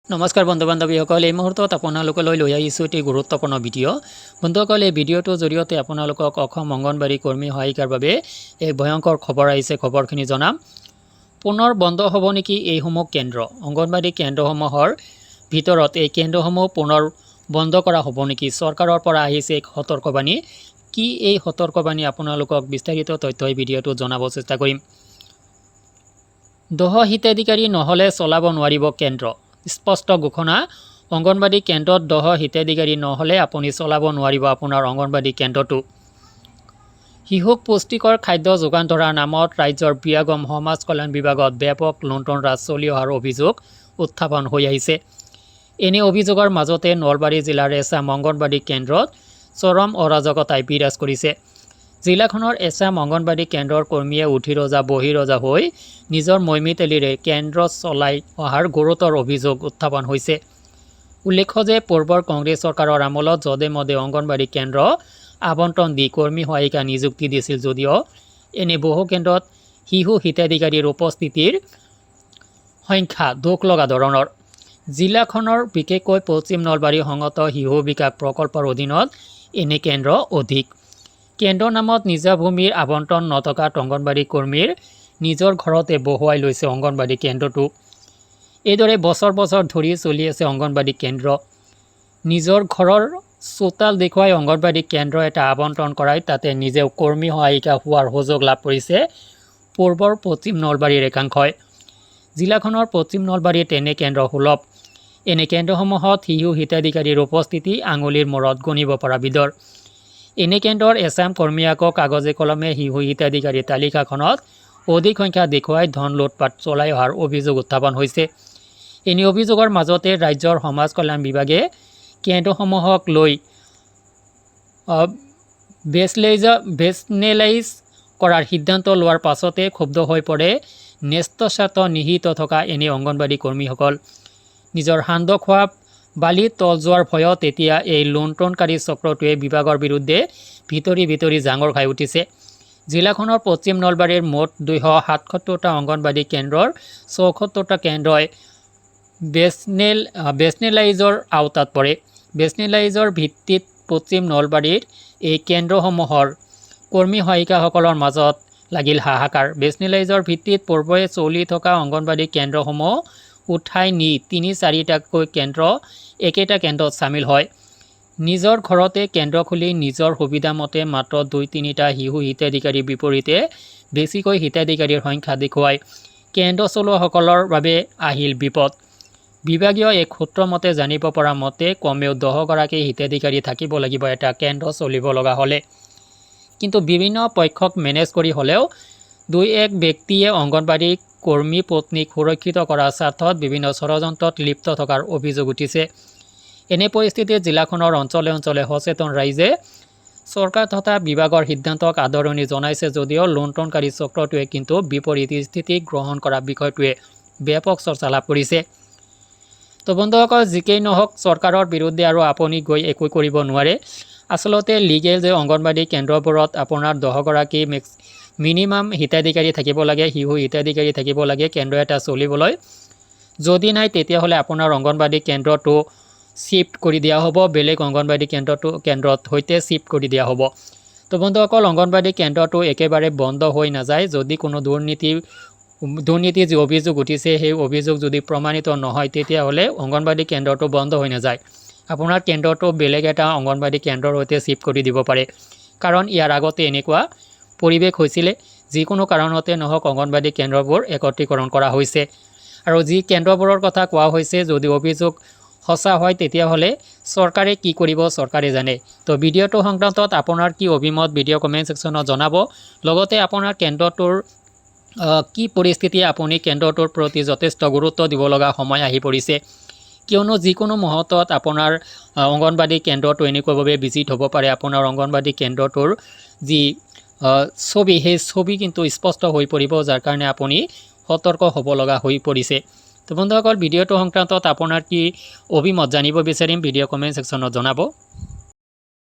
নমস্কাৰ বন্ধু বান্ধৱীসকল, এই মুহূৰ্তত আপোনালোকলৈ লৈ আহিছোঁ এটি গুৰুত্বপূৰ্ণ ভিডিঅ'। বন্ধুসকল, এই ভিডিঅ'টোৰ জৰিয়তে আপোনালোকক অসম অংগনবাড়ী কৰ্মী সহায়িকাৰ বাবে এক ভয়ংকৰ খবৰ আহিছে। খবৰখিনি জনাম। পুনৰ বন্ধ হ'ব নেকি এইসমূহ কেন্দ্ৰ? অংগনবাড়ী কেন্দ্ৰসমূহৰ ভিতৰত এই কেন্দ্ৰসমূহ পুনৰ বন্ধ কৰা হ'ব নেকি? চৰকাৰৰ পৰা আহিছে এক সতৰ্কবাণী। কি এই সতৰ্কবাণী আপোনালোকক বিস্তাৰিত তথ্য এই ভিডিঅ'টোত জনাব চেষ্টা কৰিম। দহ হিতাধিকাৰী নহ'লে চলাব নোৱাৰিব কেন্দ্ৰ। স্পষ্ট ঘোষণা। অংগনবাড়ী কেন্দ্ৰত 10 হিতাধিকাৰী নহ'লে আপুনি চলাব নোৱাৰিব আপোনাৰ অংগনবাড়ী কেন্দ্ৰটো। শিশুক পুষ্টিকৰ খাদ্য যোগান ধৰাৰ নামত ৰাজ্যৰ বিয়াগম সমাজ কল্যাণ বিভাগত ব্যাপক লুণ্ঠন ৰাজ চলি অহাৰ অভিযোগ উত্থাপন হৈ আহিছে। এনে অভিযোগৰ মাজতে নলবাৰী জিলাৰ এছাম অংগনবাড়ী কেন্দ্ৰত চৰম অৰাজকতাই বিৰাজ কৰিছে। জিলাখনৰ এছাম অংগনবাড়ী কেন্দ্ৰৰ কৰ্মীয়ে উঠি ৰজা বহি ৰজা হৈ নিজৰ মৈমিতেলিৰে কেন্দ্ৰ চলাই অহাৰ গুৰুতৰ অভিযোগ উত্থাপন হৈছে। উল্লেখ্য যে পূৰ্বৰ কংগ্ৰেছ চৰকাৰৰ আমলত যধে মধে অংগনবাড়ী কেন্দ্ৰ আবণ্টন দি কৰ্মী সহায়িকা নিযুক্তি দিছিল যদিও এনে বহু কেন্দ্ৰত শিশু হিতাধিকাৰীৰ উপস্থিতিৰ সংখ্যা দুখ লগা ধৰণৰ। জিলাখনৰ বিশেষকৈ পশ্চিম নলবাৰী সংহত শিশু বিকাশ প্ৰকল্পৰ অধীনত এনে কেন্দ্ৰ অধিক। কেন্দ্ৰৰ নামত নিজা ভূমিৰ আবণ্টন নথকা অংগনবাড়ী কৰ্মীৰ নিজৰ ঘৰতে বহুৱাই লৈছে অংগনবাড়ী কেন্দ্ৰটো। এইদৰে বছৰ বছৰ ধৰি চলি আছে অংগনবাড়ী কেন্দ্ৰ। নিজৰ ঘৰৰ চোতাল দেখুৱাই অংগনবাড়ী কেন্দ্ৰ এটা আবণ্টন কৰাই তাতে নিজেও কৰ্মী সহায়িকা হোৱাৰ সুযোগ লাভ কৰিছে পূৰ্বৰ পশ্চিম নলবাৰীৰ একাংশই। জিলাখনৰ পশ্চিম নলবাৰীত এনে কেন্দ্ৰ সুলভ। এনে কেন্দ্ৰসমূহত শিশু হিতাধিকাৰীৰ উপস্থিতি আঙুলিৰ মূৰত গণিব পৰা বিধৰ। এনে কেন্দ্ৰৰ এছাম কৰ্মীয়াকক কাগজে কলমে শিশু হিতাধিকাৰীৰ তালিকাখনত অধিক সংখ্যা দেখুৱাই ধন লুটপাট চলাই অহাৰ অভিযোগ উত্থাপন হৈছে। এনে অভিযোগৰ মাজতে ৰাজ্যৰ সমাজ কল্যাণ বিভাগে কেন্দ্ৰসমূহক লৈ বেচনেলাইজ কৰাৰ সিদ্ধান্ত লোৱাৰ পাছতে ক্ষুব্ধ হৈ পৰে ন্যস্তস্বাৰ্থ নিহিত থকা এনে অংগনবাড়ী কৰ্মীসকল। নিজৰ সান্দ খোৱা বালি তল যোৱাৰ ভয়ত এতিয়া এই লুণ্ঠনকাৰী চক্ৰটোৱে বিভাগৰ বিৰুদ্ধে ভিতৰি জাঙৰ খাই উঠিছে। জিলাখনৰ পশ্চিম নলবাৰীৰ মুঠ 277টা অংগনবাড়ী কেন্দ্ৰৰ 74টা কেন্দ্ৰই বেচনেলাইজৰ আওতাত পৰে। বেচনেলাইজৰ ভিত্তিত পশ্চিম নলবাৰীৰ এই কেন্দ্ৰসমূহৰ কৰ্মী সহায়িকাসকলৰ মাজত লাগিল হাহাকাৰ। বেচনেলাইজৰ ভিত্তিত পূৰ্বে চলি থকা অংগনবাড়ী কেন্দ্ৰসমূহ উঠাই নি 3-4টাকৈ কেন্দ্ৰ একেটা কেন্দ্ৰত চামিল হয়। নিজৰ ঘৰতে কেন্দ্ৰ খুলি নিজৰ সুবিধামতে মাত্ৰ 2-3টা শিশু হিতাধিকাৰীৰ বিপৰীতে বেছিকৈ হিতাধিকাৰীৰ সংখ্যা দেখুৱাই কেন্দ্ৰ চলোৱাসকলৰ বাবে আহিল বিপদ। বিভাগীয় এক সূত্ৰ মতে জানিব পৰা মতে কমেও 10গৰাকী হিতাধিকাৰী থাকিব লাগিব এটা কেন্দ্ৰ চলিব লগা হ'লে। কিন্তু বিভিন্ন পক্ষক মেনেজ কৰি হ'লেও 2-1 ব্যক্তিয়ে অংগনবাড়ী কৰ্মী পত্নীক সুৰক্ষিত কৰাৰ স্বাৰ্থত বিভিন্ন ষড়যন্ত্ৰত লিপ্ত থকাৰ অভিযোগ উঠিছে। এনে পৰিস্থিতিত জিলাখনৰ অঞ্চলে অঞ্চলে সচেতন ৰাইজে চৰকাৰ তথা বিভাগৰ সিদ্ধান্তক আদৰণি জনাইছে যদিও লুণ্ঠনকাৰী চক্ৰটোৱে কিন্তু বিপৰীত স্থিতি গ্ৰহণ কৰা বিষয়টোৱে ব্যাপক চৰ্চা লাভ কৰিছে। তো বন্ধুসকল, যিকেই নহওক চৰকাৰৰ বিৰুদ্ধে আৰু আপুনি গৈ একো কৰিব নোৱাৰে। আচলতে লিগেল যে অংগনবাড়ী কেন্দ্ৰবোৰত আপোনাৰ 10গৰাকী মিনিমাম হিতাধিকাৰী থাকিব লাগে, শিশু হিতাধিকাৰী থাকিব লাগে কেন্দ্ৰ এটা চলিবলৈ। যদি নাই তেতিয়াহ'লে আপোনাৰ অংগনবাড়ী কেন্দ্ৰটো শিফ্ট কৰি দিয়া হ'ব, বেলেগ অংগনবাড়ী কেন্দ্ৰত সৈতে শিফ্ট কৰি দিয়া হ'ব। তো বন্ধুসকল, অংগনবাড়ী কেন্দ্ৰটো একেবাৰে বন্ধ হৈ নাযায় যদি কোনো দুৰ্নীতি যি অভিযোগ উঠিছে সেই অভিযোগ যদি প্ৰমাণিত নহয় তেতিয়াহ'লে অংগনবাড়ী কেন্দ্ৰটো বন্ধ হৈ নাযায়। আপোনাৰ কেন্দ্ৰটো বেলেগ এটা অংগনবাড়ী কেন্দ্ৰৰ সৈতে শিফ্ট কৰি দিব পাৰে। কাৰণ ইয়াৰ আগতে এনেকুৱা পৰিৱেশ হৈছিলে। যিকোনো কাৰণতে নহওক অংগনবাড়ী কেন্দ্ৰবোৰ একত্ৰীকৰণ কৰা হৈছে আৰু যি কেন্দ্ৰবোৰৰ কথা কোৱা হৈছে যদি অভিযোগ সঁচা হয় তেতিয়াহ'লে চৰকাৰে কি কৰিব চৰকাৰে জানে। তো ভিডিঅ'টো সংক্ৰান্তত আপোনাৰ কি অভিমত ভিডিঅ' কমেণ্ট ছেকশ্যনত জনাব। লগতে আপোনাৰ কেন্দ্ৰটোৰ কি পৰিস্থিতি, আপুনি কেন্দ্ৰটোৰ প্ৰতি যথেষ্ট গুৰুত্ব দিব লগা সময় আহি পৰিছে। কিয়নো যিকোনো মুহূৰ্তত আপোনাৰ অংগনবাড়ী কেন্দ্ৰটো এনেকুৱাভাৱে ভিজিট হ'ব পাৰে। আপোনাৰ অংগনবাড়ী কেন্দ্ৰটোৰ যি ছবি সেই ছবি কিন্তু স্পষ্ট হৈ পৰিব, যাৰ কাৰণে আপুনি সতৰ্ক হ'ব লগা হৈ পৰিছে। তো বন্ধুসকল, ভিডিঅ'টো সংক্ৰান্তত আপোনাৰ কি অভিমত জানিব বিচাৰিম, ভিডিঅ' কমেণ্ট ছেকশ্যনত জনাব।